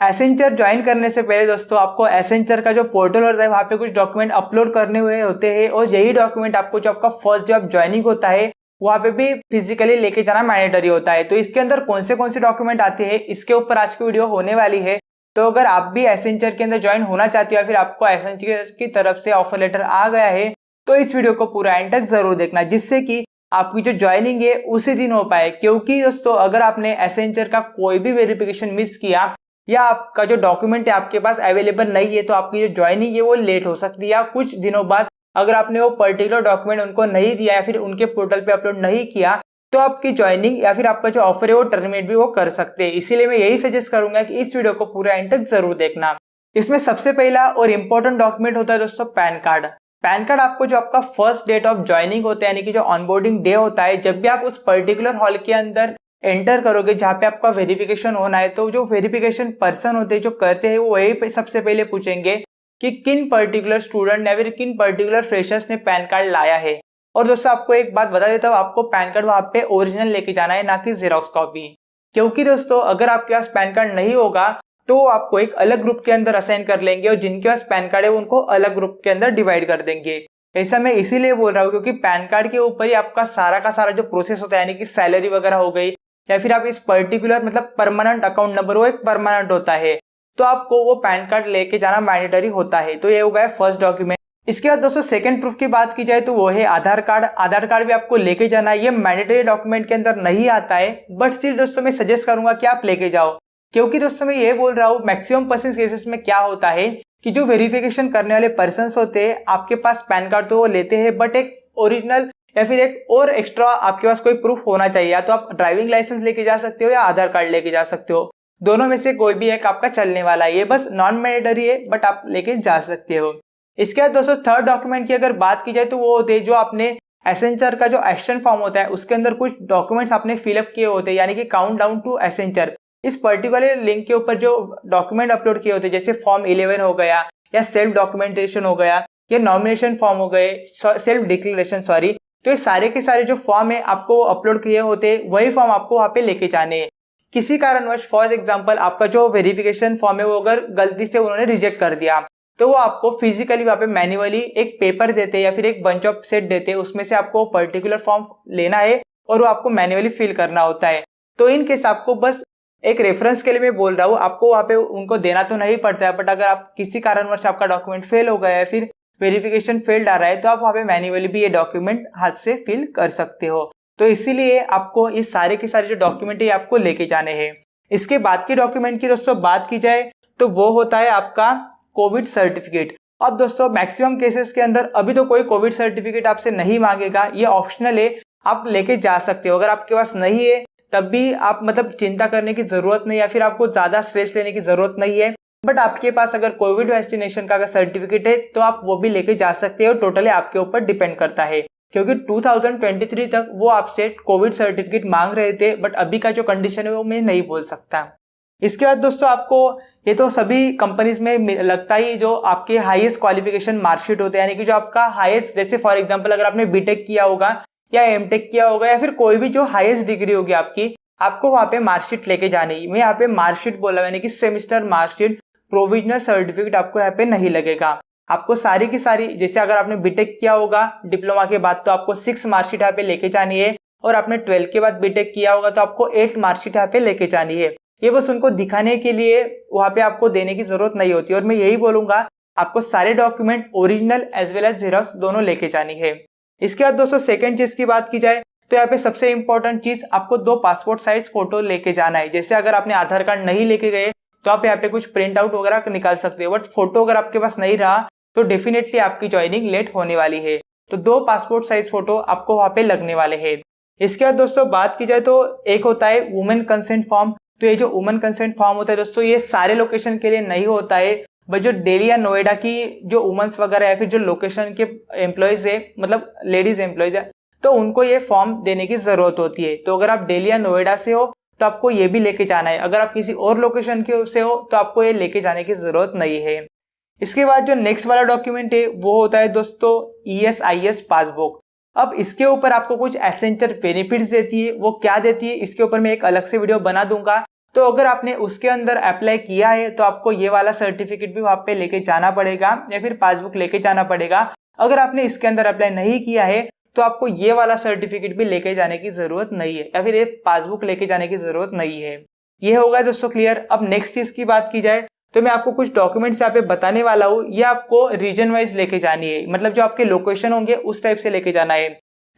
Accenture join करने से पहले दोस्तों आपको एसेंचर का जो पोर्टल होता है वहाँ पे कुछ डॉक्यूमेंट अपलोड करने हुए होते हैं और यही डॉक्यूमेंट आपको जो आपका फर्स्ट जॉब ज्वाइनिंग होता है वहाँ पे भी फिजिकली लेके जाना मैंडेटरी होता है। तो इसके अंदर कौन से डॉक्यूमेंट आते हैं इसके ऊपर आज की वीडियो होने वाली है। तो अगर आप भी एसेंचर के अंदर ज्वाइन होना चाहते हो या फिर आपको एसेंचर की तरफ से ऑफर लेटर आ गया है तो इस वीडियो को पूरा एंड तक जरूर देखना, जिससे कि आपकी जो ज्वाइनिंग है उसी दिन हो पाए। क्योंकि दोस्तों अगर आपने एसेंचर का कोई भी वेरिफिकेशन मिस किया या आपका जो डॉक्यूमेंट है आपके पास अवेलेबल नहीं है तो आपकी जो ज्वाइनिंग है वो लेट हो सकती है, या कुछ दिनों बाद अगर आपने वो पर्टिकुलर डॉक्यूमेंट उनको नहीं दिया या फिर उनके पोर्टल पे अपलोड नहीं किया तो आपकी ज्वाइनिंग या फिर आपका जो ऑफर है वो टर्मिनेट भी वो कर सकते हैं। इसीलिए मैं यही सजेस्ट करूंगा कि इस वीडियो को पूरा एंड तक जरूर देखना। इसमें सबसे पहला और इम्पोर्टेंट डॉक्यूमेंट होता है दोस्तों पैन कार्ड। पैन कार्ड आपको जो आपका फर्स्ट डेट ऑफ ज्वाइनिंग होता है यानी कि जो ऑनबोर्डिंग डे होता है, जब भी आप उस पर्टिकुलर हॉल के अंदर एंटर करोगे जहाँ पे आपका वेरिफिकेशन होना है तो जो वेरिफिकेशन पर्सन होते हैं जो करते हैं वो वही सबसे पहले पूछेंगे कि किन पर्टिकुलर स्टूडेंट या फिर किन पर्टिकुलर फ्रेशर्स ने पैन कार्ड लाया है। और दोस्तों आपको एक बात बता देता हूँ, आपको पैन कार्ड वहाँ पे ओरिजिनल लेके जाना है, ना कि जेरोक्स कॉपी। क्योंकि दोस्तों अगर आपके पास पैन कार्ड नहीं होगा तो आपको एक अलग ग्रुप के अंदर असाइन कर लेंगे और जिनके पास पैन कार्ड है उनको अलग ग्रुप के अंदर डिवाइड कर देंगे। ऐसा मैं इसीलिए बोल रहा हूँ क्योंकि पैन कार्ड के ऊपर ही आपका सारा का सारा जो प्रोसेस होता है यानी कि सैलरी वगैरह हो गई या फिर आप इस पर्टिकुलर मतलब परमानेंट अकाउंट नंबर वो एक परमानेंट होता है तो आपको वो पैन कार्ड लेके जाना मैंडेटरी होता है। तो ये हो गया फर्स्ट डॉक्यूमेंट। इसके बाद दोस्तों सेकंड प्रूफ की बात की जाए तो वो है आधार कार्ड। आधार कार्ड भी आपको लेके जाना है, ये मैंडेटरी डॉक्यूमेंट के अंदर नहीं आता है बट स्टिल दोस्तों मैं सजेस्ट करूंगा कि आप लेके जाओ। क्योंकि दोस्तों मैं ये बोल रहा हूँ मैक्सिमम परसेंट केसेस में क्या होता है कि जो वेरिफिकेशन करने वाले पर्सन होते हैं आपके पास पैन कार्ड तो वो लेते हैं बट एक ओरिजिनल या फिर एक और एक्स्ट्रा आपके पास कोई प्रूफ होना चाहिए, या तो आप ड्राइविंग लाइसेंस लेके जा सकते हो या आधार कार्ड लेके जा सकते हो, दोनों में से कोई भी एक आपका चलने वाला है। ये बस नॉन मैंडेटरी है बट आप लेके जा सकते हो। इसके बाद दोस्तों थर्ड डॉक्यूमेंट की अगर बात की जाए तो वो होते हैं जो आपने एसेंचर का जो एक्शन फॉर्म होता है उसके अंदर कुछ डॉक्यूमेंट्स आपने फिलअप किए होते हैं, यानी कि काउंट डाउन टू एसेंचर इस पर्टिकुलर लिंक के ऊपर जो डॉक्यूमेंट अपलोड किए होते हैं जैसे फॉर्म 11 हो गया या सेल्फ डॉक्यूमेंटेशन हो गया या नॉमिनेशन फॉर्म हो गए, सेल्फ डिक्लेरेशन सॉरी, तो ये सारे के सारे जो फॉर्म है आपको अपलोड किए होते हैं वही फॉर्म आपको वहाँ पे लेके जाने हैं। किसी कारणवश फॉर एग्जांपल आपका जो वेरिफिकेशन फॉर्म है वो अगर गलती से उन्होंने रिजेक्ट कर दिया तो वो आपको फिजिकली वहाँ पे मैन्युअली एक पेपर देते हैं या फिर एक बंच ऑफ सेट देते हैं, उसमें से आपको पर्टिकुलर फॉर्म लेना है और वो आपको मैन्युअली फिल करना होता है। तो इन केस आपको बस एक रेफरेंस के लिए मैं बोल रहा हूँ, आपको वहाँ पे उनको देना तो नहीं पड़ता है बट अगर आप किसी कारणवश आपका डॉक्यूमेंट फेल हो गया है फिर वेरिफिकेशन फेल्ड आ रहा है तो आप वहाँ पे मैन्युअली भी ये डॉक्यूमेंट हाथ से फिल कर सकते हो। तो इसीलिए आपको ये सारे के सारे जो डॉक्यूमेंट है आपको लेके जाने हैं। इसके बाद के डॉक्यूमेंट की दोस्तों बात की जाए तो वो होता है आपका कोविड सर्टिफिकेट। अब दोस्तों मैक्सिमम केसेस के अंदर अभी तो कोई कोविड सर्टिफिकेट आपसे नहीं मांगेगा, ये ऑप्शनल है, आप लेके जा सकते हो। अगर आपके पास नहीं है तब भी आप मतलब चिंता करने की जरूरत नहीं या फिर आपको ज्यादा स्ट्रेस लेने की जरूरत नहीं है। बट आपके पास अगर कोविड वैक्सीनेशन का अगर सर्टिफिकेट है तो आप वो भी लेके जा सकते हो, टोटली आपके ऊपर डिपेंड करता है। क्योंकि 2023 तक वो आपसे कोविड सर्टिफिकेट मांग रहे थे बट अभी का जो कंडीशन है वो मैं नहीं बोल सकता। इसके बाद दोस्तों आपको ये तो सभी कंपनीज में लगता ही जो आपके हाईएस्ट क्वालिफिकेशन मार्कशीट होते हैं, यानी कि जो आपका हाईएस्ट, जैसे फॉर एग्जांपल अगर आपने बीटेक किया होगा या एमटेक किया होगा या फिर कोई भी जो हाईएस्ट डिग्री होगी आपकी, आपको वहाँ पे मार्कशीट लेके जानी। मैं यहाँ पे मार्कशीट बोला यानी कि सेमेस्टर मार्कशीट, प्रोविजनल सर्टिफिकेट आपको यहाँ पे नहीं लगेगा। आपको सारी की सारी, जैसे अगर आपने बीटेक किया होगा डिप्लोमा के बाद तो आपको 6 मार्कशीट यहाँ पे लेके जानी है और आपने 12 के बाद बीटेक किया होगा तो आपको 8 मार्कशीट यहाँ पे लेके जानी है। ये बस उनको दिखाने के लिए वहाँ पे आपको देने की जरूरत नहीं होती। और मैं यही बोलूंगा आपको सारे document original as well as xerox दोनों लेके जानी है। इसके बाद दोस्तों सेकंड चीज की बात की जाए तो यहाँ पे सबसे इंपॉर्टेंट चीज आपको 2 पासपोर्ट साइज फोटो लेके जाना है। जैसे अगर आपने आधार कार्ड नहीं लेके गए तो आप यहाँ पे कुछ प्रिंट आउट वगैरह निकाल सकते हो, बट फोटो अगर आपके पास नहीं रहा तो डेफिनेटली आपकी ज्वाइनिंग लेट होने वाली है। तो 2 पासपोर्ट साइज फोटो आपको वहाँ पे लगने वाले हैं। इसके बाद दोस्तों बात की जाए तो एक होता है वुमेन कंसेंट फॉर्म। तो ये जो वुमेन कंसेंट फॉर्म होता है दोस्तों ये सारे लोकेशन के लिए नहीं होता है, बट जो दिल्ली या नोएडा की जो वुमेन्स वगैरह या फिर जो लोकेशन के एम्प्लॉयज है, मतलब लेडीज एम्प्लॉयज है, तो उनको ये फॉर्म देने की जरूरत होती है। तो अगर आप दिल्ली या नोएडा से हो तो आपको ये भी लेके जाना है। अगर आप किसी और लोकेशन के से हो तो आपको ये लेके जाने की जरूरत नहीं है। इसके बाद जो नेक्स्ट वाला डॉक्यूमेंट है वो होता है दोस्तों ESIS पासबुक। अब इसके ऊपर आपको कुछ एसेंशियल बेनिफिट्स देती है, वो क्या देती है इसके ऊपर मैं एक अलग से वीडियो बना दूंगा। तो अगर आपने उसके अंदर अप्लाई किया है तो आपको ये वाला सर्टिफिकेट भी वहाँ पे लेके जाना पड़ेगा या फिर पासबुक लेके जाना पड़ेगा। अगर आपने इसके अंदर अप्लाई नहीं किया है तो आपको ये वाला सर्टिफिकेट भी लेके जाने की जरूरत नहीं है या फिर ये पासबुक लेके जाने की जरूरत नहीं है। ये होगा दोस्तों क्लियर। अब नेक्स्ट चीज की बात की जाए तो मैं आपको कुछ डॉक्यूमेंट्स यहाँ पे बताने वाला हूँ। ये आपको रीजन वाइज लेके जानी है, मतलब जो आपके लोकेशन होंगे उस टाइप से लेके जाना है।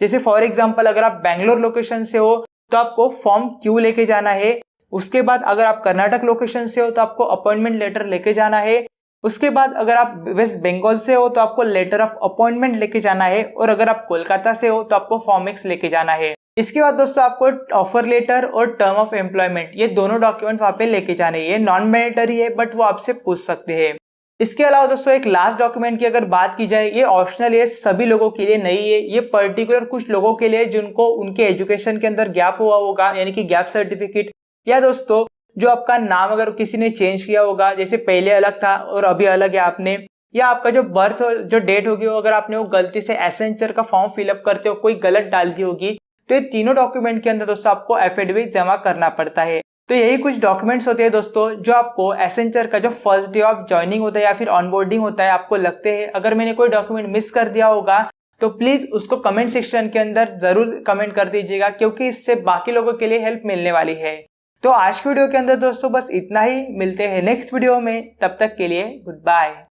जैसे फॉर एग्जाम्पल अगर आप बैंगलोर लोकेशन से हो तो आपको फॉर्म क्यू लेके जाना है। उसके बाद अगर आप कर्नाटक लोकेशन से हो तो आपको अपॉइंटमेंट लेटर लेके जाना है। उसके बाद अगर आप वेस्ट बंगाल से हो तो आपको लेटर ऑफ अपॉइंटमेंट लेके जाना है। और अगर आप कोलकाता से हो तो आपको फॉर्म एक्स लेके जाना है। इसके बाद दोस्तों आपको ऑफर लेटर और टर्म ऑफ एम्प्लॉयमेंट ये दोनों डॉक्यूमेंट वहां पे लेके जाने हैं। ये नॉन मैंडेटरी है बट वो आपसे पूछ सकते हैं। इसके अलावा दोस्तों एक लास्ट डॉक्यूमेंट की अगर बात की जाए, ये ऑप्शनल है, सभी लोगों के लिए नहीं है। ये पर्टिकुलर कुछ लोगों के लिए जिनको उनके एजुकेशन के अंदर गैप हुआ होगा, यानी कि गैप सर्टिफिकेट, या दोस्तों जो आपका नाम अगर किसी ने चेंज किया होगा, जैसे पहले अलग था और अभी अलग है आपने, या आपका जो बर्थ जो डेट होगी वो अगर आपने वो गलती से एसेंचर का फॉर्म फिलअप करते हो कोई गलत डाल दी होगी, तो ये तीनों डॉक्यूमेंट के अंदर दोस्तों आपको एफिडेविट जमा करना पड़ता है। तो यही कुछ डॉक्यूमेंट्स होते हैं दोस्तों जो आपको एसेंचर का जो फर्स्ट डे ऑफ ज्वाइनिंग होता है या फिर ऑनबोर्डिंग होता है आपको लगते हैं। अगर मैंने कोई डॉक्यूमेंट मिस कर दिया होगा तो प्लीज उसको कमेंट सेक्शन के अंदर जरूर कमेंट कर दीजिएगा, क्योंकि इससे बाकी लोगों के लिए हेल्प मिलने वाली है। तो आज की वीडियो के अंदर दोस्तों बस इतना ही। मिलते हैं नेक्स्ट वीडियो में, तब तक के लिए गुड बाय।